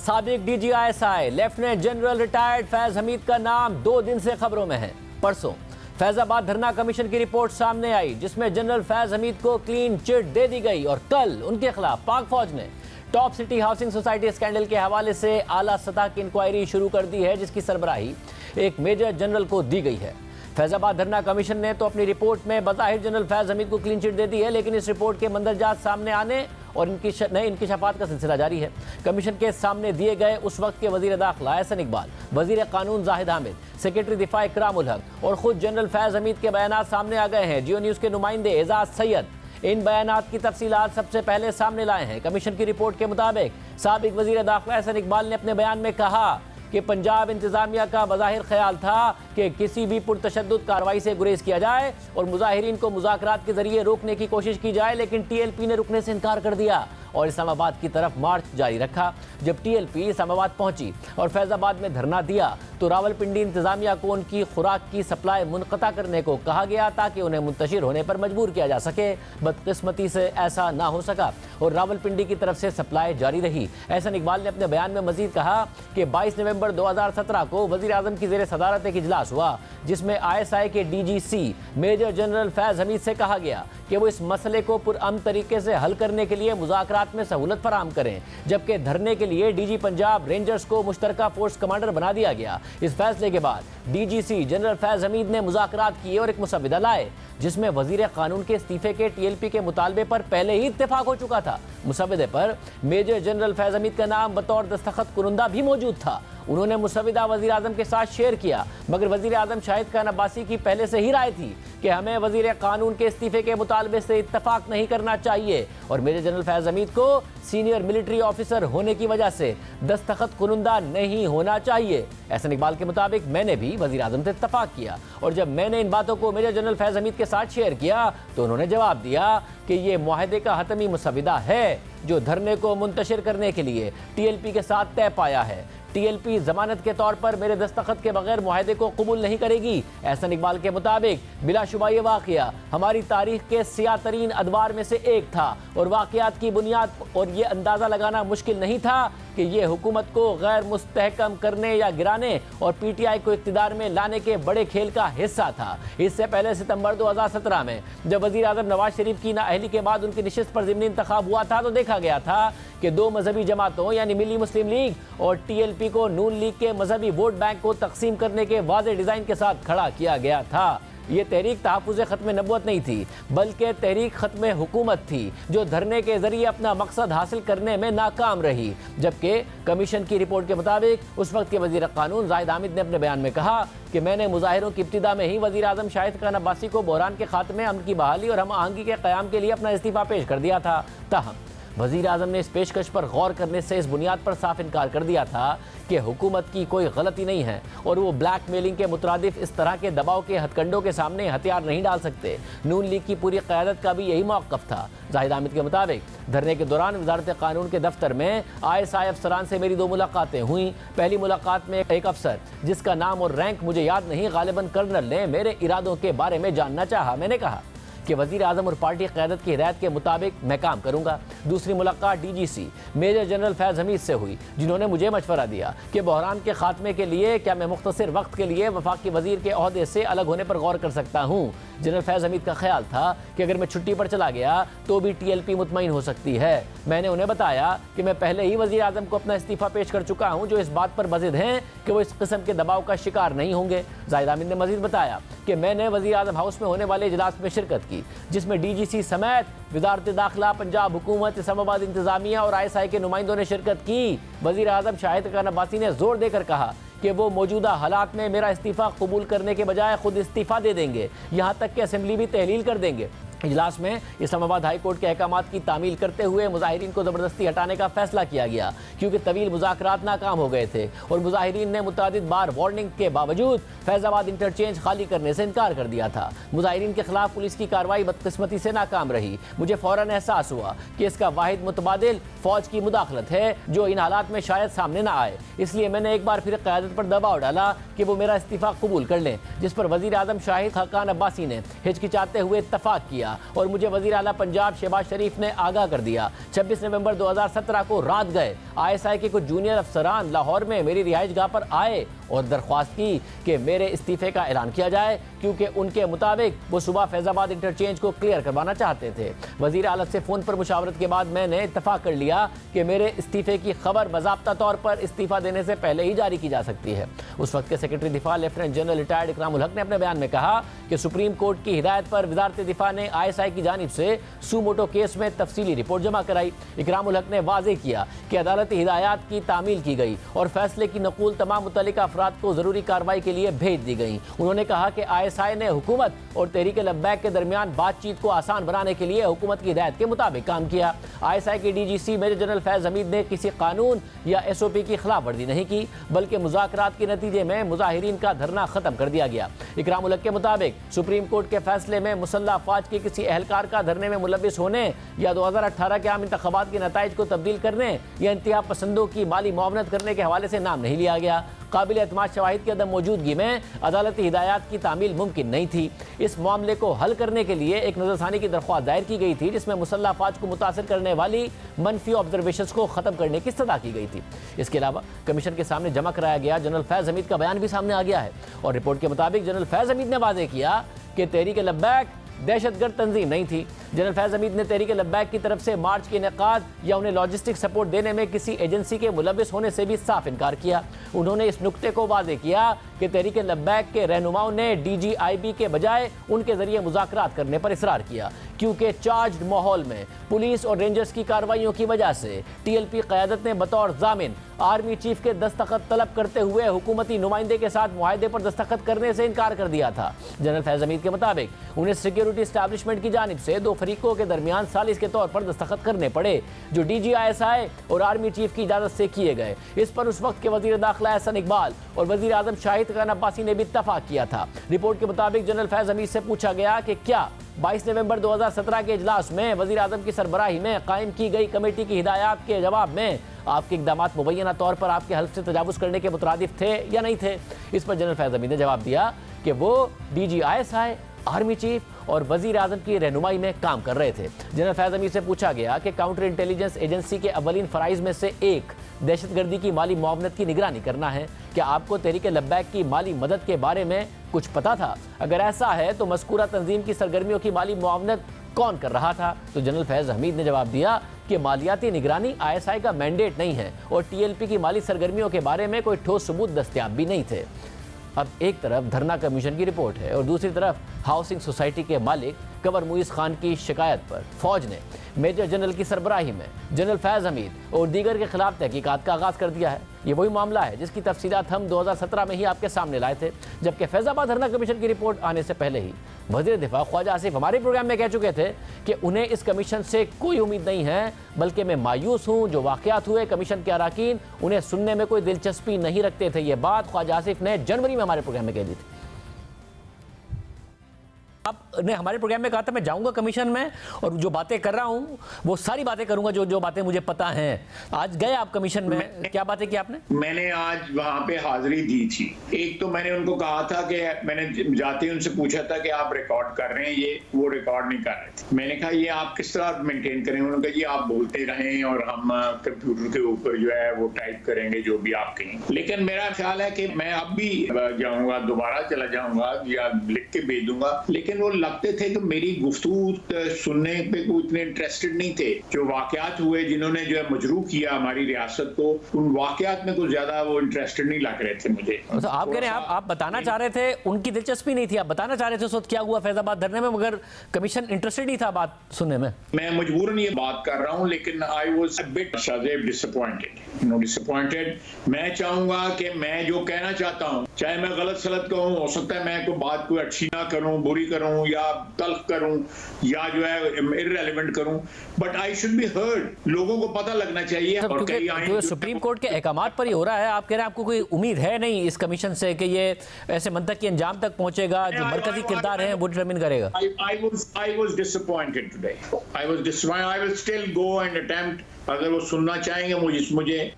साबिक DGISI lieutenant general retired Faiz Hamid का नाम 2 दिन से खबरों में है। परसों फैजाबाद धरना कमीशन की रिपोर्ट सामने आई जिसमें जनरल फैज हमीद को क्लीन चिट दे दी गई और कल उनके खिलाफ पाक फौज ने top city housing society scandal के हवाले से आला सतह की इंक्वायरी शुरू कर दी है, जिसकी सरबराही एक मेजर जनरल को दी गई है। फैजाबाद धरना कमीशन ने तो अपनी रिपोर्ट में बज़ाहिर जनरल फैज हमीद को क्लीन चिट दे दी है, लेकिन इस रिपोर्ट के मंदरजात सामने आने और इंकिशाफात का सिलसिला जारी है। कमीशन के सामने दिए गए उस वक्त के वजीर दाखिला एहसन इकबाल, वजीर कानून जाहिद हामिद, सेक्रेटरी दिफा इकराम उल हक और खुद जनरल फैज हमीद के बयान सामने आ गए हैं। जियो न्यूज़ के नुमाइंदे एजाज सैयद इन बयानात की तफसीलात सबसे पहले सामने लाए हैं। कमीशन की रिपोर्ट के मुताबिक साबिक वजीर दाखिला एहसन इकबाल ने अपने बयान में कहा कि पंजाब इंतजामिया का बज़ाहिर ख्याल था कि किसी भी पुरतशद्दुद कार्रवाई से गुरेज किया जाए और मुजाहिरीन को मुज़ाकरात के जरिए रोकने की कोशिश की जाए, लेकिन TLP ने रुकने से इनकार कर दिया और इस्लामाबाद की तरफ मार्च जारी रखा। जब TLP इस्लामाबाद पहुंची और फैज़ाबाद में धरना दिया तो रावलपिंडी इंतजामिया को उनकी खुराक की सप्लाई मुनक़ता करने को कहा गया ताकि उन्हें मुंतशिर होने पर मजबूर किया जा सके। बदकिस्मती से ऐसा ना हो सका और रावलपिंडी की तरफ से सप्लाई जारी रही। एहसन इकबाल ने अपने बयान में मजीद कहा कि 22 नवंबर 2017 को वज़ीर आज़म की ज़ेर सदारत एक इजलास हुआ जिसमें ISI के DGC major general Faiz Hameed से कहा गया कि वो इस मसले को पुरअमन तरीके से हल करने के लिए मुज़ाकरात में सहूलत फराहम करें, जबकि धरने के लिए DG पंजाब रेंजर्स को मुश्तरका फोर्स कमांडर बना दिया गया। इस फैसले के बाद DGC जनरल फैज हमीद ने मुज़ाकरात किए और एक मुसविदा लाए जिसमें वजीर कानून के इस्तीफे के TLP के मुतालबे पर पहले ही इत्तेफाक हो चुका था। मुसविदे पर मेजर जनरल फैज हमीद का नाम बतौर दस्तखत कुनंदा भी मौजूद था। उन्होंने मुसविदा वजीर आज़म के साथ शेयर किया, मगर वजीर आज़म शाहिद खान अब्बासी की पहले से ही राय थी कि हमें वजीर कानून के इस्तीफे के मुतालबे से इत्तफाक नहीं करना चाहिए और मेजर जनरल फैज हमीद को सीनियर मिलिट्री ऑफिसर होने की वजह से दस्तखत कुनंदा नहीं होना चाहिए। एहसन इकबाल के मुताबिक मैंने भी वजीर आज़म से इत्तफाक किया और जब मैंने इन बातों को मेजर जनरल फैज हमीद के साथ शेयर किया तो उन्होंने जवाब दिया कि ये मुआहदे का हतमी मुसविदा है जो धरने को मुंतशिर करने के लिए TLP के साथ तय पाया है। TLP जमानत के तौर पर मेरे दस्तखत के बगैर मुआहदे को कबूल नहीं करेगी। एहसन इकबाल के मुताबिक बिलाशुबा ये वाक़या हमारी तारीख के सियाह तरीन अदवार में से एक था और वाक़यात की बुनियाद और ये अंदाज़ा लगाना मुश्किल नहीं था कि ये हुकूमत को गैर मुस्तहकम करने या गिराने और PTI को इक़्तिदार में लाने के बड़े खेल का हिस्सा था। इससे पहले सितंबर 2017 में जब वज़ीर आज़म नवाज शरीफ की नाअहली के बाद उनकी नशिस्त पर ज़िमनी इंतखाब हुआ था तो देखा गया था कि 2 मजहबी जमातों यानी मिली मुस्लिम लीग और TLP को नून लीग के मजहबी वोट बैंक को तकसीम करने के वाज़े डिज़ाइन के साथ खड़ा किया गया था। ये तहरीक तहफ़्फ़ुज़ ख़त्म नबुव्वत नहीं थी बल्कि तहरीक ख़त्म हुकूमत थी जो धरने के ज़रिए अपना मकसद हासिल करने में नाकाम रही। जबकि कमीशन की रिपोर्ट के मुताबिक उस वक्त के वज़ीर कानून जाहिद हामिद ने अपने बयान में कहा कि मैंने मुजाहिरों की इब्तिदा में ही वज़ीर आज़म शाहिद खान अब्बासी को बहरान के खात्मे, अमन की बहाली और हम आहंगी के क़याम के लिए अपना इस्तीफ़ा पेश कर दिया था। ताहम वज़ीर आज़म ने इस पेशकश पर गौर करने से इस बुनियाद पर साफ इनकार कर दिया था कि हुकूमत की कोई गलती नहीं है और वो ब्लैकमेलिंग के मुतरादिफ इस तरह के दबाव के हथकंडों के सामने हथियार नहीं डाल सकते। नून लीग की पूरी क़यादत का भी यही मौक़िफ़ था। जाहिद हामिद के मुताबिक धरने के दौरान वज़ारत कानून के दफ्तर में ISI अफसरान से मेरी 2 मुलाकातें हुई। पहली मुलाकात में एक अफसर जिसका नाम और रैंक मुझे याद नहीं, गालिबन कर्नल ने मेरे इरादों के बारे में जानना चाहा। मैंने कहा कि वज़ीर आज़म और पार्टी क़यादत की हिदायत के मुताबिक मैं काम करूंगा। दूसरी मुलाकात DGC major general Faiz Hameed से हुई जिन्होंने मुझे मशवरा दिया कि बहरान के खात्मे के लिए क्या मैं मुख्तसर वक्त के लिए वफाकी वज़ीर के ओहदे से अलग होने पर गौर कर सकता हूँ। जनरल फैज हमीद का ख्याल था कि अगर मैं छुट्टी पर चला गया तो भी TLP मुतमईन हो सकती है। मैंने उन्हें बताया कि मैं पहले ही वज़ीर आज़म को अपना इस्तीफ़ा पेश कर चुका हूँ जो इस बात पर बज़िद हैं कि वो इस किस्म के दबाव का शिकार नहीं होंगे। जाहिद हामिद ने मज़ीद बताया कि मैंने वज़ीर आज़म हाउस में होने वाले इजलास में शिरकत की जिसमें DGC समेत वज़ारत दाखिला, पंजाब हुकूमत, इस्लामाबाद इंतज़ामिया और ISI के नुमाइंदों ने शिरकत की। वज़ीर आज़म शाहिद खान अब्बासी ने जोर देकर कहा कि वो मौजूदा हालात में मेरा इस्तीफ़ा कबूल करने के बजाय खुद इस्तीफ़ा दे देंगे, यहाँ तक कि असेंबली भी तहलील कर देंगे। इजलास में इस्लामाबाद हाई कोर्ट के अहकामात की तामील करते हुए मुजाहिरीन को ज़बरदस्ती हटाने का फैसला किया गया क्योंकि तवील मुज़ाकरात नाकाम हो गए थे और मुजाहिरीन ने मुतअद्दिद बार वार्निंग के बावजूद फैज़ाबाद इंटरचेंज खाली करने से इनकार कर दिया था। मुजाहिरीन के खिलाफ पुलिस की कार्रवाई बदकिस्मती से नाकाम रही। मुझे फ़ौरन एहसास हुआ कि इसका वाहिद मुतबादिल फ़ौज की मुदाखलत है जो इन हालात में शायद सामने ना आए, इसलिए मैंने एक बार फिर क़यादत पर दबाव डाला कि वो मेरा इस्तीफ़ा कबूल कर लें, जिस पर वज़ीर आज़म शाहिद खान अब्बासी ने हिचकिचाते हुए इत्तफाक किया। लिया और मुझे वजीर आला पंजाब शहबाज शरीफ ने आगाह कर दिया। 26 नवंबर 2017 को रात गए ISI के कुछ जूनियर अफसरान लाहौर में मेरी रिहाइशगाह पर आए और दरख्वास्त की कि मेरे इस्तीफे का ऐलान किया जाए, क्योंकि उनके मुताबिक वो सुबह फैजाबाद इंटरचेंज को क्लियर करवाना चाहते थे। वजीर आला से फ़ोन पर मुशावरत के बाद मैंने इत्तफाक कर लिया कि मेरे इस्तीफे की खबर बाज़ाब्ता तौर पर इस्तीफा देने से पहले ही जारी की जा सकती है। उस वक्त के सेक्रेटरी दिफा लेफ्टिनेंट जनरल रिटायर्ड इकरामुल हक ने अपने बयान में कहा कि सुप्रीम कोर्ट की हिदायत पर वजारत दिफा ने ISI की जानिब से सूमोटो केस में तफसीली रिपोर्ट जमा कराई। इकरामुल हक ने वाज़ेह किया कि अदालती हिदायत की तामील की गई और फैसले की नकूल तमाम मुतल्लिका अफराद को ज़रूरी कार्रवाई के लिए भेज दी गई। उन्होंने कहा कि ISI ने हुकूमत और तहरीक लब्बैक के दरमियान बातचीत को आसान बनाने के लिए हुकूमत की हिदायत के मुताबिक काम किया। ISI के DGC मेजर जनरल फैज़ हमीद ने किसी कानून या SOP की खिलाफ वर्जी नहीं की, बल्कि मुज़ाकरात के नतीजे में मुजाहिरीन का धरना खत्म कर दिया गया। इकरामुल हक के मुताबिक सुप्रीम कोर्ट के फैसले में मुसल्लह अफवाज के किसी एहलकार का धरने में मुलविस होने या 2018 के आम इंतखाबात के नताइज को तब्दील करने या इंतहा पसंदों की माली मुआवनत करने के हवाले से नाम नहीं लिया गया। काबिल एतमाद शवाहिद की अदम मौजूदगी में अदालती हिदायत की तामील मुमकिन नहीं थी। इस मामले को हल करने के लिए एक नजरसानी की दरख्वास्त दायर की गई थी, जिसमें मुसल्लह अफवाज को मुतासर करने वाली मनफी ऑब्जर्वेशंस को ख़त्म करने की सदा की गई थी। इसके अलावा कमीशन के सामने जमा कराया गया जनरल फैज़ हमीद का बयान भी सामने आ गया है और रिपोर्ट के मुताबिक जनरल फैज़ हमीद ने वाज़ेह किया कि तहरीक लब्बैक दहशतगर्द तंजीम नहीं थी। जनरल फैज़ हमीद ने तहरीक लब्बैक की तरफ से मार्च के इनेकाद या उन्हें लॉजिस्टिक सपोर्ट देने में किसी एजेंसी के मुलविस होने से भी साफ इनकार किया। उन्होंने इस नुक्ते को वाज़ेह किया कि तहरीक लब्बैक के रहनुमाओं ने DGIB के बजाय उनके जरिए मुज़ाकरात करने पर इसरार किया, क्योंकि चार्ज्ड माहौल में पुलिस और रेंजर्स की कार्रवाइयों की वजह से TLP क़यादत ने बतौर जामिन आर्मी चीफ के दस्तखत तलब करते हुए हुकूमती नुमाइंदे के साथ मुआहदे पर दस्तखत करने से इनकार कर दिया था। जनरल फैज़ हमीद के मुताबिक उन्हें सिक्योरिटी एस्टैब्लिशमेंट की जानिब से दो फरीकों के दरमियान सालिस के तौर पर दस्तखत करने पड़े, जो DG ISI और आर्मी चीफ की इजाज़त से किए गए। इस पर उस वक्त के वज़ीर दाखिला एहसन इकबाल और वज़ीर आज़म शाहिद खान अब्बासी ने भी इत्तफाक किया था। रिपोर्ट के मुताबिक जनरल फैज़ हमीद से पूछा गया कि क्या 22 नवंबर 2017 के इजलास में वज़ीर आज़म की सरबराही में कायम की गई कमेटी की हिदायत के जवाब में आपके इक़दाम मुबैना तौर पर आपके हल्फ से तजावुज़ करने के मुतरादिफ थे या नहीं थे। इस पर जनरल फैज़ हमीद ने जवाब दिया कि वो DG ISI, आर्मी चीफ और वज़ीर आज़म की रहनुमाई में काम कर रहे थे। जनरल फैज़ हमीद से पूछा गया कि काउंटर इंटेलिजेंस एजेंसी के अवलीन फ़राइज़ में से एक दहशतगर्दी की माली मुआवनत की निगरानी करना है। क्या आपको तहरीक लब्बैक की माली मदद के बारे में कुछ पता था? अगर ऐसा है तो मज़कूरा तंजीम की सरगर्मियों की माली मुआवनत कौन कर रहा था? तो जनरल फैज़ हमीद ने जवाब दिया कि मालियाती निगरानी ISI का मैंडेट नहीं है और TLP की माली सरगर्मियों के बारे में कोई ठोस सबूत दस्तयाब भी नहीं थे। अब एक तरफ धरना कमीशन की रिपोर्ट है और दूसरी तरफ हाउसिंग सोसाइटी के मालिक कंवर मुईज़ खान की शिकायत पर फौज ने मेजर जनरल की सरबराही में जनरल फैज़ हमीद और दीगर के खिलाफ तहकीकात का आगाज़ कर दिया है। ये वही मामला है जिसकी तफसीलात हम 2017 में ही आपके सामने लाए थे, जबकि फैज़ाबाद धरना कमीशन की रिपोर्ट आने से पहले ही वज़ीर दिफा ख्वाजा आसिफ हमारे प्रोग्राम में कह चुके थे कि उन्हें इस कमीशन से कोई उम्मीद नहीं है, बल्कि मैं मायूस हूँ। जो वाक़यात हुए कमीशन के अराकीन उन्हें सुनने में कोई दिलचस्पी नहीं रखते थे। ये बात ख्वाजा आसिफ ने जनवरी में हमारे प्रोग्राम में कह दी थी। आपने हमारे प्रोग्राम में कहा था मैं जाऊंगा कमीशन में और जो बातें कर रहा हूं वो सारी बातें करूंगा जो बातें मुझे पता हैं। आज गए आप कमीशन में, क्या बातें की आपने? मैंने आज वहां पे हाजिरी दी थी। एक तो मैंने उनको कहा था कि मैंने जाते ही उनसे पूछा था कि आप रिकॉर्ड कर रहे हैं, ये वो रिकॉर्ड नहीं कर रहे थे। मैंने कहा ये आप किस तरह मेंटेन करेंगे? उन्होंने कहा जी आप बोलते रहें और हम कंप्यूटर के ऊपर जो है वो टाइप करेंगे जो भी आप कहें। लेकिन मेरा ख्याल है कि मैं अब भी जाऊंगा, दोबारा चला जाऊंगा या लिख के भेज दूंगा। लेकिन वो लगते थे कि मेरी गुफ्तगू सुनने पे कोई इतने इंटरेस्टेड नहीं थे। जो वाकयात हुए जिन्होंने जो है मजरूह किया हमारी रियासत को, उन वाकयात में कुछ ज्यादा वो इंटरेस्टेड नहीं लग रहे थे मुझे। तो आप कह रहे हैं आप बताना चाह रहे थे, उनकी दिलचस्पी नहीं थी, आप बताना चाह रहे थे उस वक्त क्या हुआ फैजाबाद धरने में, मगर कमीशन इंटरेस्टेड नहीं था बात सुनने में। मैं मजबूरन ये बात कर रहा हूँ, लेकिन I was a bit disappointed. मैं चाहूंगा कि मैं जो कहना चाहता हूँ, चाहे मैं गलत सलत कहूँ, हो सकता है मैं कोई बात कोई अच्छी ना करूँ, बुरी करूँ या तल्ख करूं या जो है इररिलेवेंट करूं, but I should be heard. लोगों को पता लगना चाहिए। और जो सुप्रीम कोर्ट के अहकामात पर ही हो रहा है, आप कह रहे हैं आपको कोई उम्मीद है नहीं इस कमीशन से कि ये ऐसे मंतक के अंजाम तक पहुंचेगा? जो मरकजी किरदार है वो डिटरमिन करेगा। I was disappointed today. I will still go and attempt। अगर वो सुनना चाहेंगे मुझे